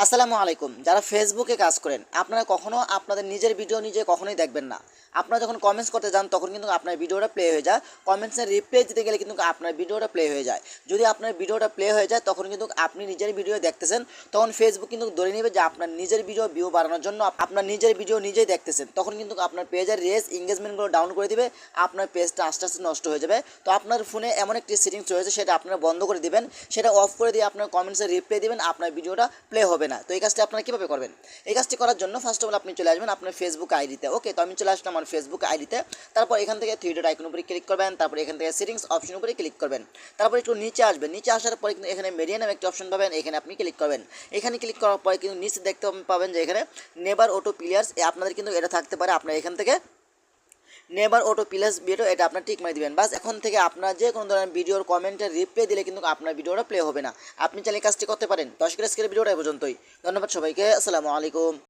আসসালামু আলাইকুম। যারা ফেসবুকে কাজ করেন, আপনারা কখনো আপনাদের নিজের ভিডিও নিজে কখনোই দেখবেন না। আপনারা যখন কমেন্টস করতে যান তখন কিন্তু আপনার ভিডিওটা প্লে হয়ে যায়। কমেন্টসের রিপ্লাই দিতে গেলে কিন্তু আপনার ভিডিওটা প্লে হয়ে যায়। যদি আপনার ভিডিওটা প্লে হয়ে যায় তখন কিন্তু আপনি নিজের ভিডিও দেখতেছেন, তখন ফেসবুক কিন্তু ধরে নেবে যে আপনার নিজের ভিডিও ভিউ বাড়ানোর জন্য আপনার নিজের ভিডিও নিজেই দেখতেছেন। তখন কিন্তু আপনার পেজের রেস এঙ্গেজমেন্টগুলো ডাউন করে দিবে, আপনার পেজটা আস্তে আস্তে নষ্ট হয়ে যাবে। তো আপনার ফোনে এমন একটি সেটিংস রয়েছে, সেটা আপনারা বন্ধ করে দিবেন, সেটা অফ করে দিয়ে আপনার কমেন্টসের রিপ্লাই দিবেন, আপনার ভিডিওটা প্লে হবে না। তো এই কাজটি আপনারা কীভাবে করবেন? এই কাজটি করার জন্য ফার্স্ট অফ অল আপনি চলে আসবেন আপনার ফেসবুক আইডিতে। ওকে, তো আমি চলে আসলাম আমার ফেসবুক আইডিতে। তারপর এখান থেকে থ্রি ডট আইকন উপরে ক্লিক করবেন, তারপর এখান থেকে সেটিংস অপশন উপরে ক্লিক করবেন। তারপর একটু নিচে আসবেন, নিচে আসার পরে কিন্তু এখানে মিডিয়া নামে একটি অপশন পাবেন, এখানে আপনি ক্লিক করবেন। এখানে ক্লিক করার পরে কিন্তু নিচে দেখতে পাবেন যে এখানে নেভার অটো প্লেয়ার্স, আপনাদের কিন্তু এটা থাকতে পারে। আপনার এখান থেকে নেভার অটো প্লেস ভিডিও এটা আপনার ঠিক মারি দিবেন। বাস এখন থেকে আপনার যে কোনো ধরনের ভিডিওর কমেন্টের রিপ্লাই দিলে কিন্তু আপনার ভিডিওটা প্লে হবে না। আপনি চাইলে কাজটি করতে পারেন। দশ করে ভিডিওটা এ পর্যন্তই। ধন্যবাদ সবাইকে। আসসালামু আলাইকুম।